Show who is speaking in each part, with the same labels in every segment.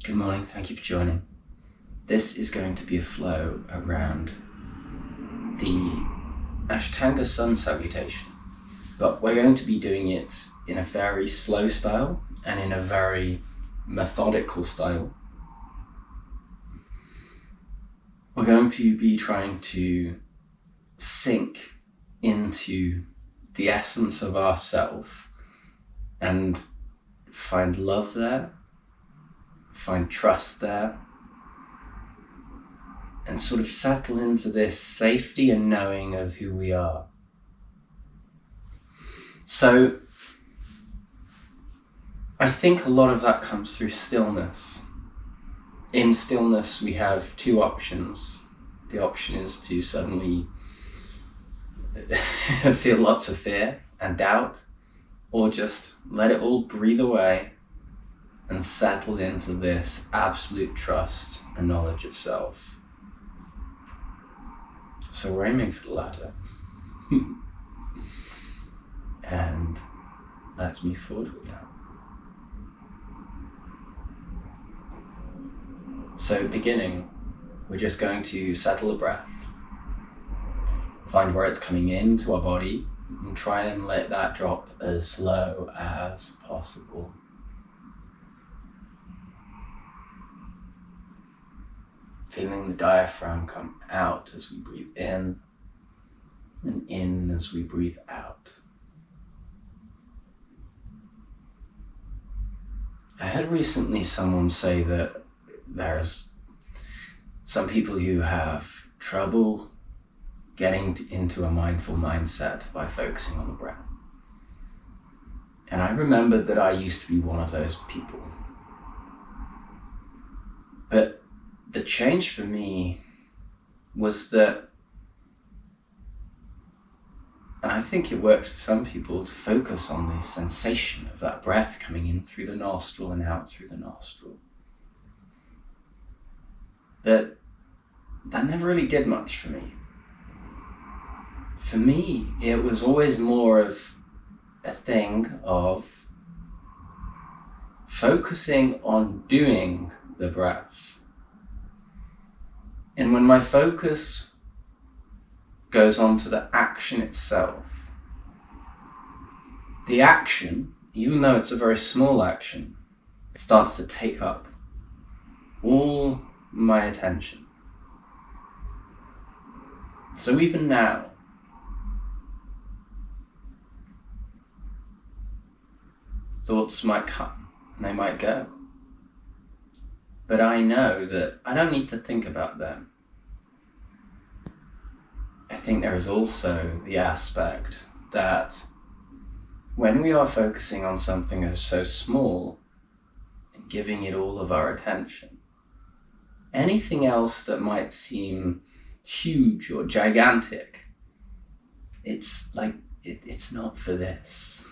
Speaker 1: Good morning, thank you for joining. This is going to be a flow around the Ashtanga Sun Salutation, but we're going to be doing it in a very slow style and in a very methodical style. We're going to be trying to sink into the essence of ourself and find love there, find trust there, and sort of settle into this safety and knowing of who we are. So I think a lot of that comes through stillness. In stillness we have two options. The option is to suddenly feel lots of fear and doubt, or just let it all breathe away and settle into this absolute trust and knowledge of self. So we're aiming for the latter. And let's move forward with that. So beginning, we're just going to settle the breath. Find where it's coming into our body and try and let that drop as slow as possible. Feeling the diaphragm come out as we breathe in and in as we breathe out. I had recently someone say that there's some people who have trouble getting into a mindful mindset by focusing on the breath. And I remembered that I used to be one of those people. But the change for me was that, and I think it works for some people, to focus on the sensation of that breath coming in through the nostril and out through the nostril. But that never really did much for me. For me, it was always more of a thing of focusing on doing the breaths. And when my focus goes on to the action itself, the action, even though it's a very small action, starts to take up all my attention. So even now, thoughts might come and they might go. But I know that I don't need to think about them. I think there is also the aspect that when we are focusing on something that's so small and giving it all of our attention, anything else that might seem huge or gigantic, it's like, it's not for this.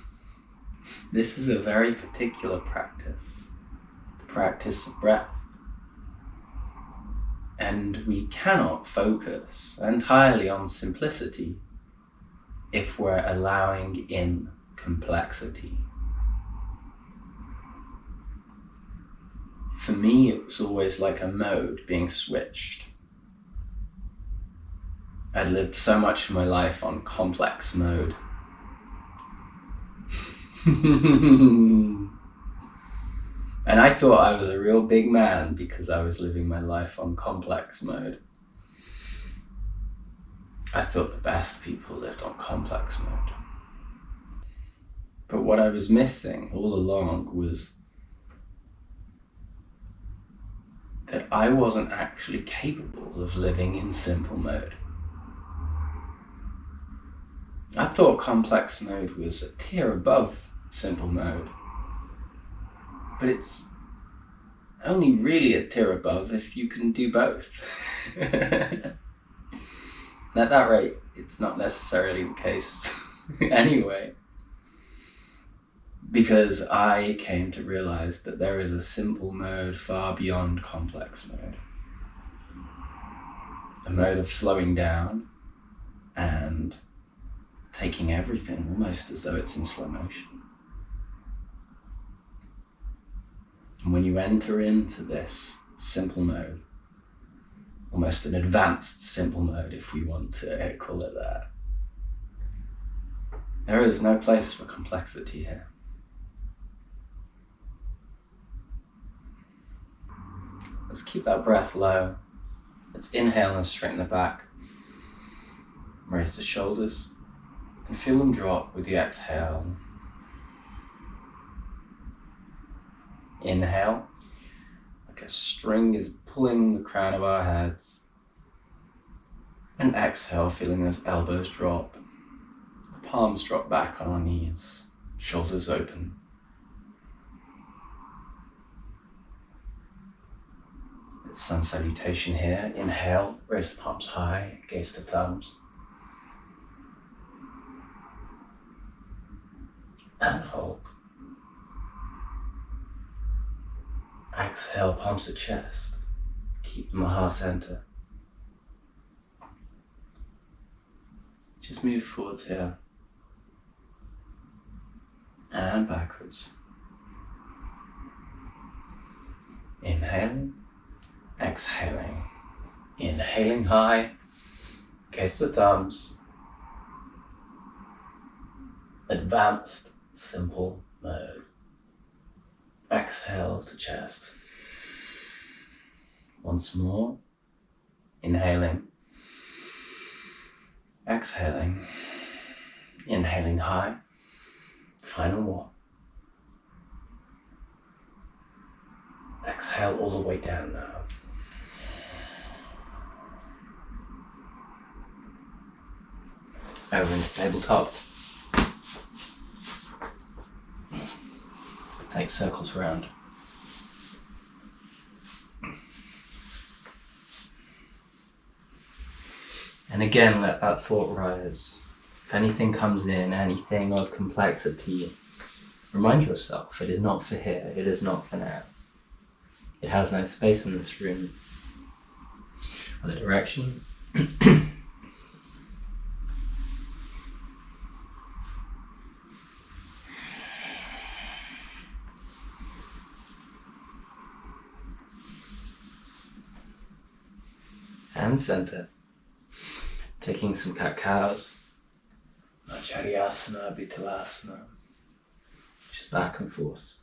Speaker 1: This is a very particular practice, the practice of breath. And we cannot focus entirely on simplicity if we're allowing in complexity. For me, it was always like a mode being switched. I'd lived so much of my life on complex mode. And I thought I was a real big man because I was living my life on complex mode. I thought the best people lived on complex mode. But what I was missing all along was that I wasn't actually capable of living in simple mode. I thought complex mode was a tier above simple mode. But it's only really a tier above if you can do both. And at that rate, it's not necessarily the case anyway. Because I came to realize that there is a simple mode far beyond complex mode. A mode of slowing down and taking everything almost as though it's in slow motion. And when you enter into this simple mode, almost an advanced simple mode if we want to call it that, there is no place for complexity here. Let's keep that breath low. Let's inhale and straighten the back. Raise the shoulders and feel them drop with the exhale. Inhale, like a string is pulling the crown of our heads. And exhale, feeling those elbows drop. The palms drop back on our knees, shoulders open. It's sun salutation here. Inhale, raise the palms high, gaze the thumbs. And hold. Exhale, palms to chest. Keep them at heart center. Just move forwards here. And backwards. Inhaling. Exhaling. Inhaling high. Gaze the thumbs. Advanced simple mode. Exhale to chest. Once more. Inhaling. Exhaling. Inhaling high. Final one. Exhale all the way down now. Over into tabletop. Take circles around. And again, let that thought rise. If anything comes in, anything of complexity, remind yourself, it is not for here, it is not for now. It has no space in this room. Other direction. And center. Taking some cat-cows. Asana, Bitalasana. Just back and forth.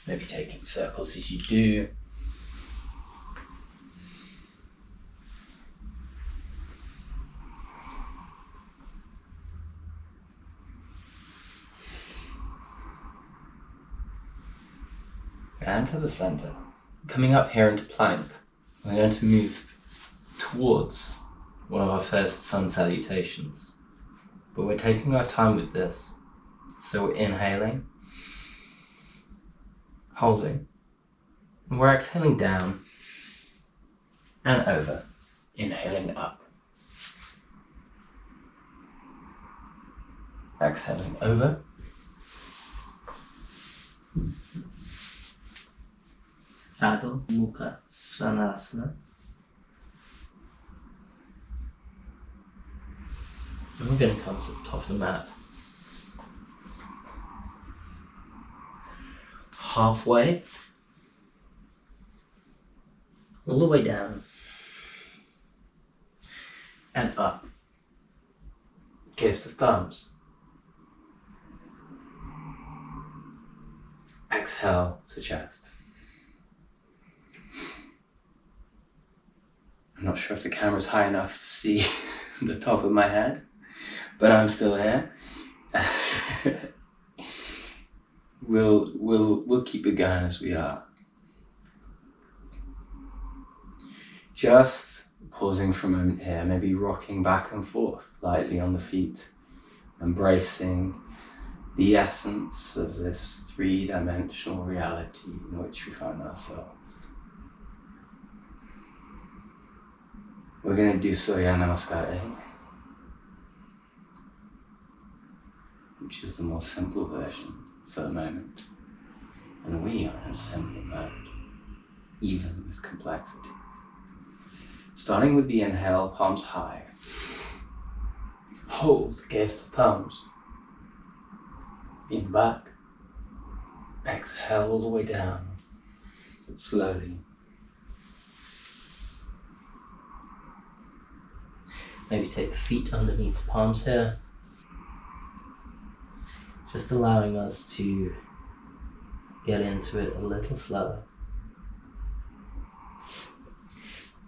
Speaker 1: Maybe taking circles as you do. And to the center. Coming up here into plank, we're going to move towards one of our first sun salutations. But we're taking our time with this. So we're inhaling, holding, and we're exhaling down and over, inhaling up. Exhaling over. Adho Mukha Svanasana. And we're going to come to the top of the mat. Halfway. All the way down. And up. Kiss the thumbs. Exhale to chest. I'm not sure if the camera's high enough to see the top of my head, but I'm still here. We'll keep it going as we are. Just pausing for a moment here, maybe rocking back and forth lightly on the feet, embracing the essence of this three-dimensional reality in which we find ourselves. We're going to do Surya Namaskars. which is the more simple version for the moment. And we are in simple mode, even with complexities. Starting with the inhale, palms high. Hold, gaze the thumbs. In back. Exhale all the way down, but slowly.
Speaker 2: Maybe take the feet underneath the palms here. Just allowing us to get into it a little slower.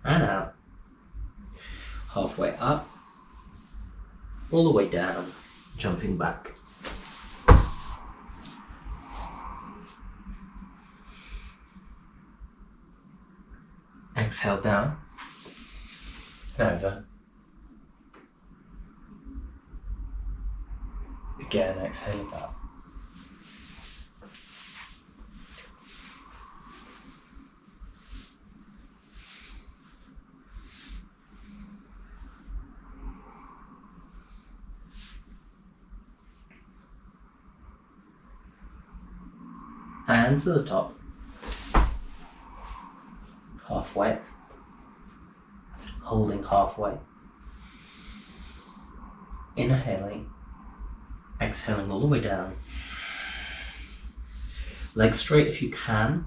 Speaker 2: And out. Halfway up. All the way down. Jumping back. Exhale down.
Speaker 1: Over. Again, exhale up.
Speaker 2: And to the top. Halfway. Holding halfway. Inhaling. Exhaling all the way down. Legs straight if you can,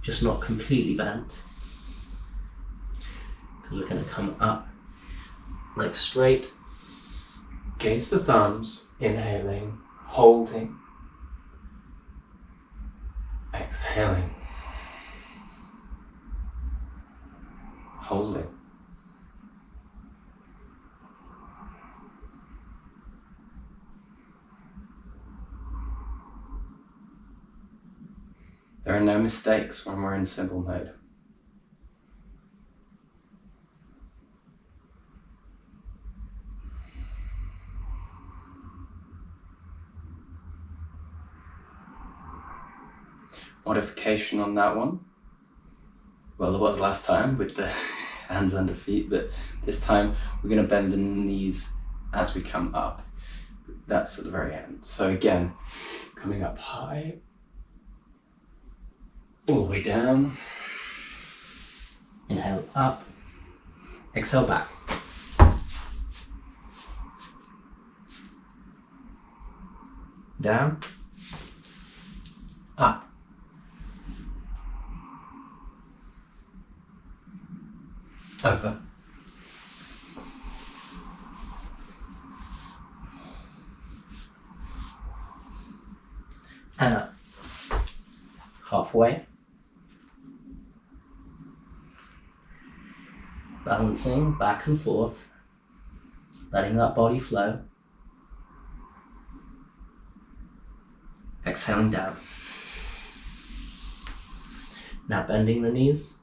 Speaker 2: just not completely bent. Because we're going to come up. Legs straight.
Speaker 1: Gaze the thumbs, inhaling, holding. Exhaling. Holding. There are no mistakes when we're in simple mode. Modification on that one. Well, there was last time with the hands under feet, but this time we're going to bend the knees as we come up. That's at the very end. So again, coming up high, all the way down.
Speaker 2: Inhale up. Exhale back. Down.
Speaker 1: Up. Over.
Speaker 2: And up. Halfway. Balancing back and forth. Letting that body flow. Exhaling down. Now bending the knees.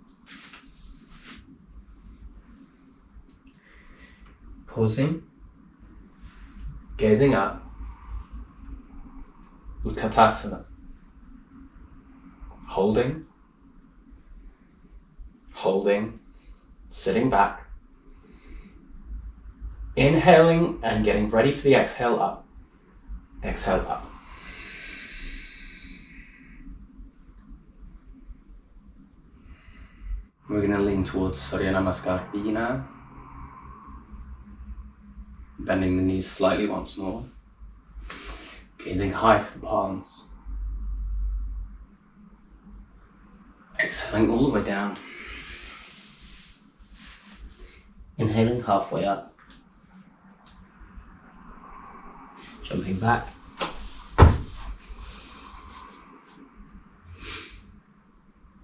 Speaker 2: Pausing.
Speaker 1: Gazing up. Utkatasana. Holding. Holding. Sitting back. Inhaling and getting ready for the exhale up. Exhale up. We're going to lean towards Surya Namaskars B now. Bending the knees slightly once more. Gazing high to the palms. Exhaling all the way down.
Speaker 2: Inhaling halfway up. Jumping back.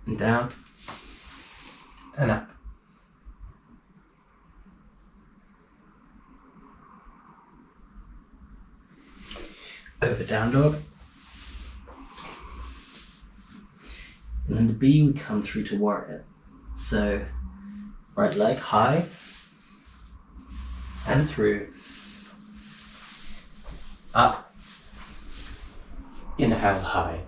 Speaker 1: And down. And up.
Speaker 2: Over down dog. And then the B, we come through to warrior. So right leg high and through. Up.
Speaker 1: Inhale high.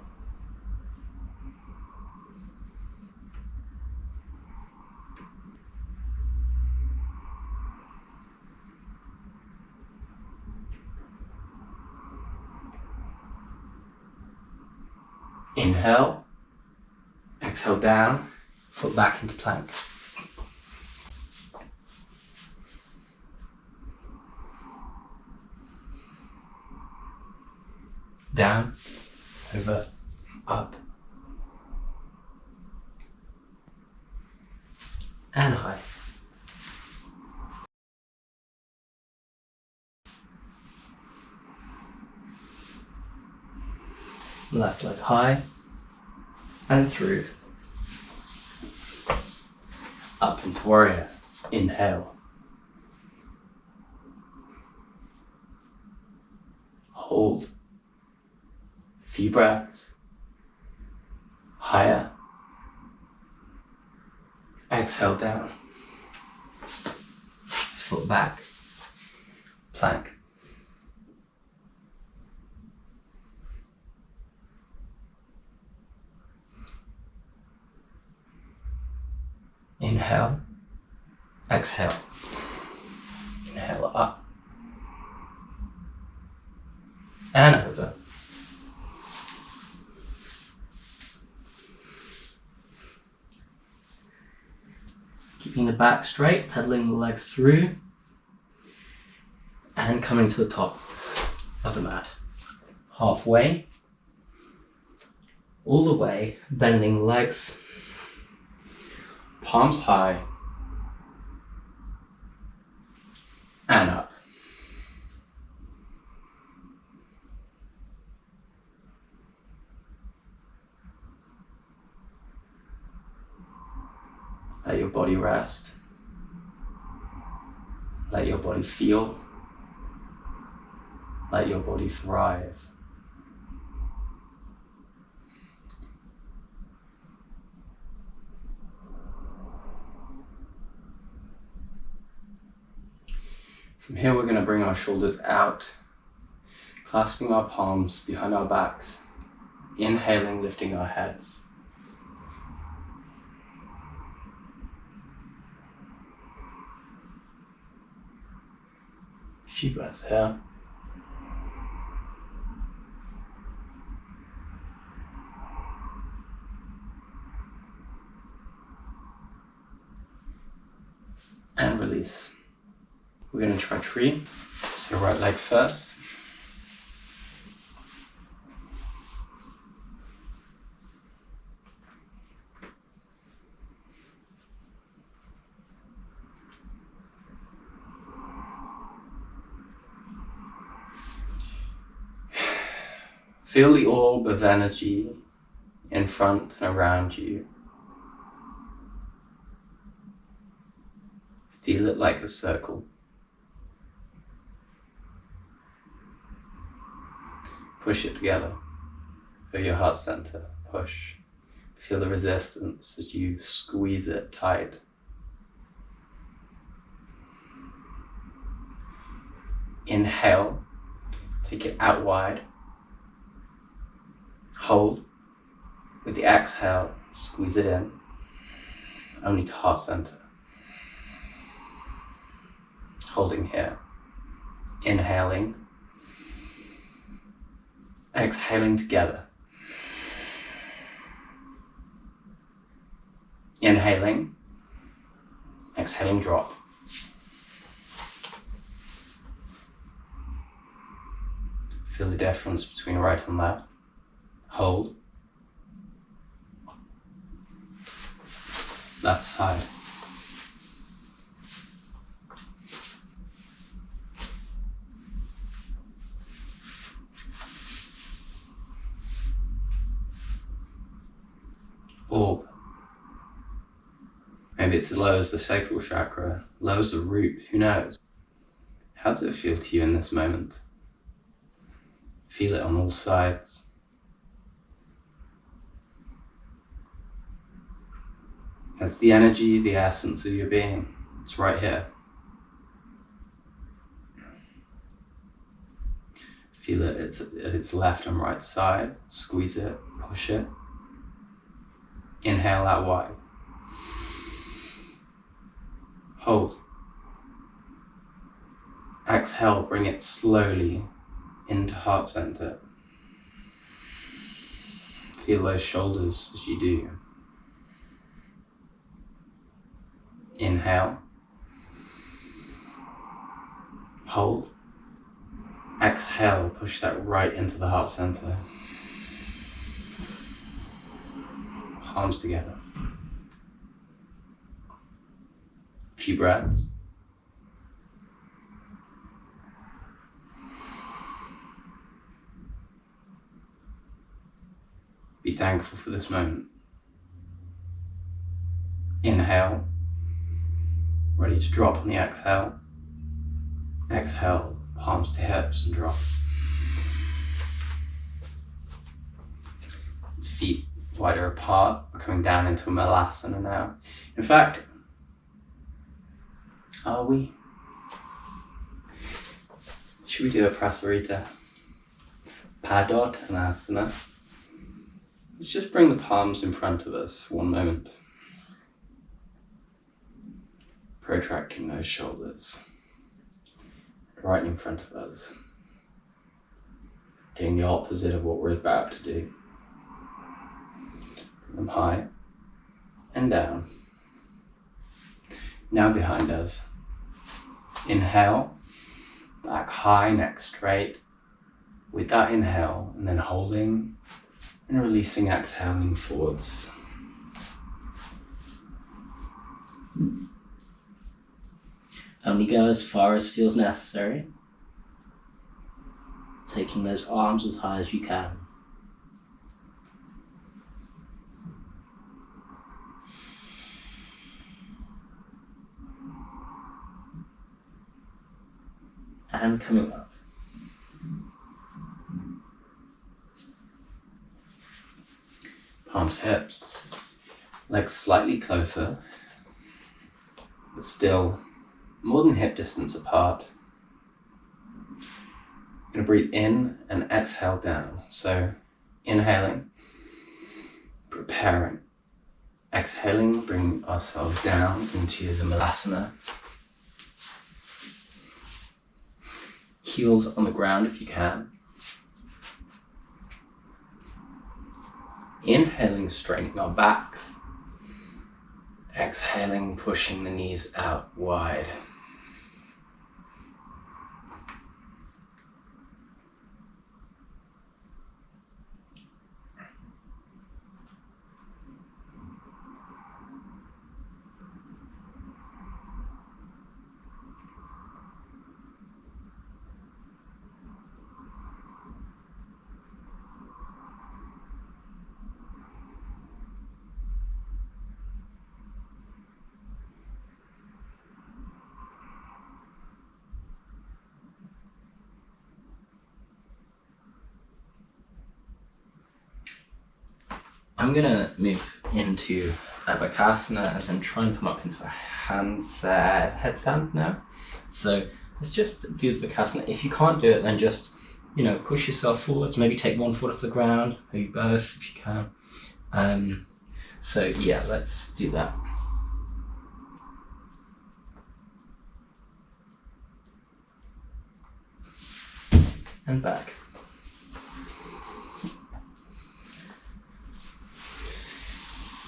Speaker 1: Inhale. Exhale down. Foot back into plank. Down, over, up, and high. Left leg high and through. Up into warrior. Inhale. Hold. Few breaths. Higher. Exhale down. Foot back. Plank. Inhale. Exhale. Inhale up. And over. Keeping the back straight, pedaling the legs through, and coming to the top of the mat. Halfway, all the way, bending legs, palms high, and up. Let your body rest. Let your body feel. Let your body thrive. From here, we're going to bring our shoulders out, clasping our palms behind our backs, inhaling, lifting our heads. A few breaths here. And release. We're going to try tree. So right leg first. Feel the orb of energy in front and around you. Feel it like a circle. Push it together. Feel your heart center. Push. Feel the resistance as you squeeze it tight. Inhale. Take it out wide. Hold. With the exhale, squeeze it in. Only to heart center. Holding here. Inhaling. Exhaling together. Inhaling. Exhaling, drop. Feel the difference between right and left. Hold. Left side. Orb. Maybe it's as low as the sacral chakra, low as the root, who knows? How does it feel to you in this moment? Feel it on all sides. That's the energy, the essence of your being. It's right here. Feel it at its left and right side. Squeeze it, push it. Inhale out wide. Hold. Exhale, bring it slowly into heart center. Feel those shoulders as you do. Inhale. Hold. Exhale, push that right into the heart center. Palms together. A few breaths. Be thankful for this moment. Inhale. Ready to drop on the exhale. Exhale, palms to hips and drop. Feet wider apart, we're coming down into a malasana now. In fact, are we? Should we do a prasarita? Padottanasana. Let's just bring the palms in front of us for one moment. Protracting those shoulders. Right in front of us. Doing the opposite of what we're about to do. Bring them high and down. Now behind us. Inhale, back high, neck straight. With that inhale, and then holding and releasing, exhaling forwards.
Speaker 2: Only go as far as feels necessary. Taking those arms as high as you can. And coming up.
Speaker 1: Palms, hips, legs slightly closer, but still more than hip distance apart. I'm going to breathe in and exhale down. So inhaling, preparing. Exhaling, bring ourselves down into the malasana. Heels on the ground if you can. Inhaling, straightening our backs. Exhaling, pushing the knees out wide. I'm going to move into a Bakasana and then try and come up into a headstand now. So let's just do the Bakasana. If you can't do it, then just, push yourself forwards. Maybe take one foot off the ground, maybe both if you can. So yeah, let's do that. And back.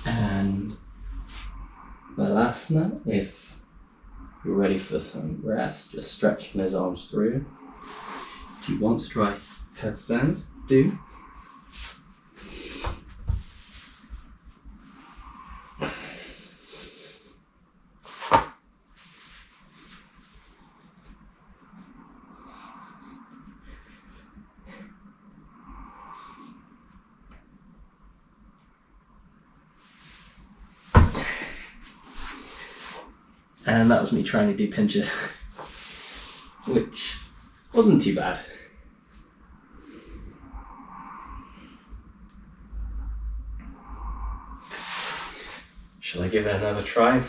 Speaker 1: And Balasana, if you're ready for some rest, just stretching those arms through. If you want to try headstand, do. And that was me trying to do pincher, which wasn't too bad. Shall I give it another try?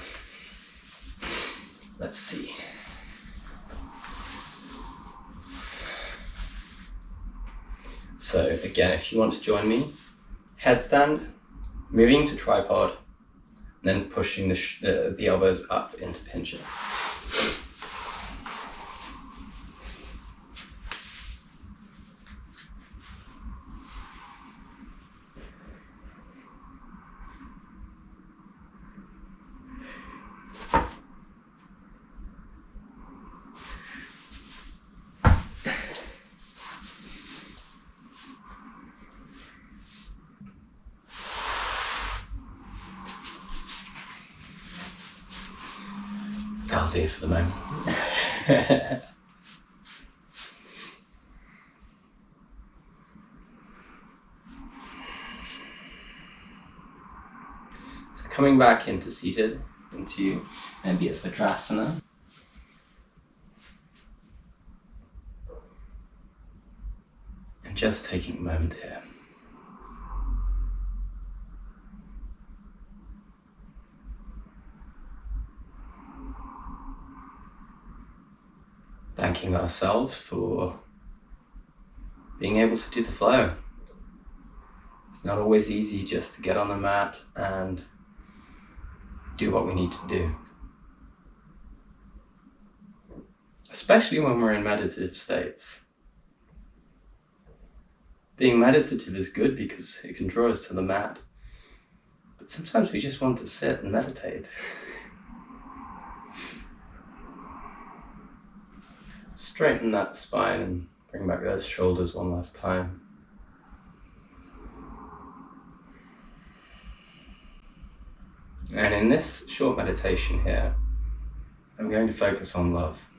Speaker 1: Let's see. So again, if you want to join me, headstand, moving to tripod, then pushing the elbows up into pincher. That'll do for the moment. So coming back into seated, into maybe a Vajrasana. And just taking a moment here. Thanking ourselves for being able to do the flow. It's not always easy just to get on the mat and do what we need to do. Especially when we're in meditative states. Being meditative is good because it can draw us to the mat. But sometimes we just want to sit and meditate. Straighten that spine and bring back those shoulders one last time. And in this short meditation here, I'm going to focus on love.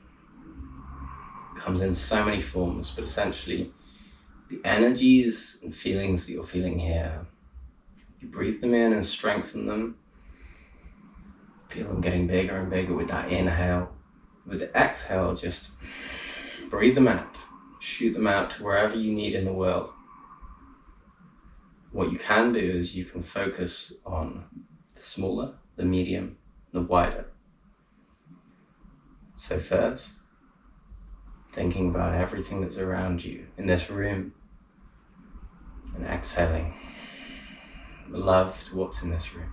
Speaker 1: It comes in so many forms, but essentially the energies and feelings that you're feeling here, you breathe them in and strengthen them. Feel them getting bigger and bigger with that inhale. With the exhale, just breathe them out. Shoot them out to wherever you need in the world. What you can do is you can focus on the smaller, the medium, the wider. So first, thinking about everything that's around you in this room and exhaling love to what's in this room.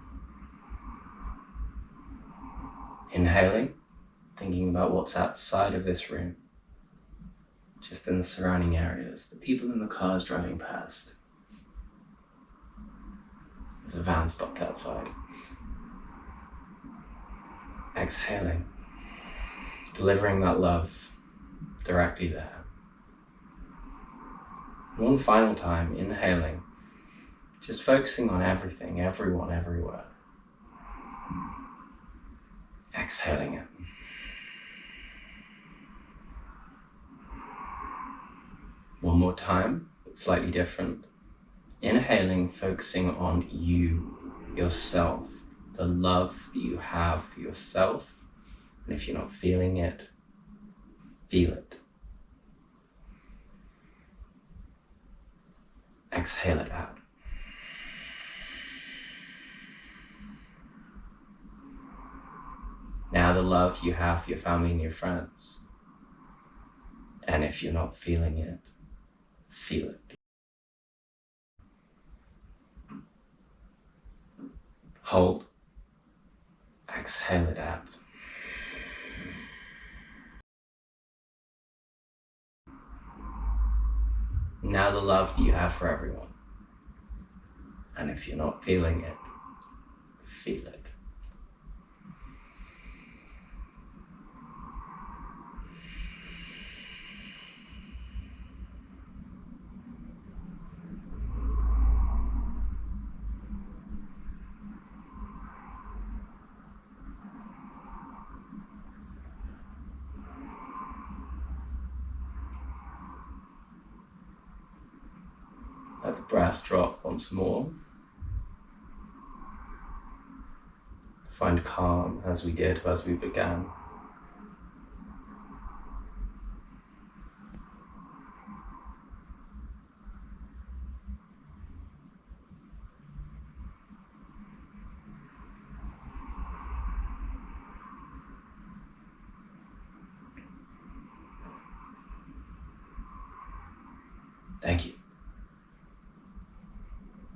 Speaker 1: Inhaling, thinking about what's outside of this room, just in the surrounding areas, the people in the cars driving past. There's a van stopped outside. Exhaling, delivering that love directly there. One final time, inhaling, just focusing on everything, everyone, everywhere. Exhaling it. One more time, but slightly different. Inhaling, focusing on you, yourself, the love that you have for yourself. And if you're not feeling it, feel it. Exhale it out. Now the love you have for your family and your friends. And if you're not feeling it, feel it. Hold. Exhale it out. Now the love that you have for everyone. And if you're not feeling it, feel it. Let the breath drop once more. Find calm as we did, as we began. Thank you.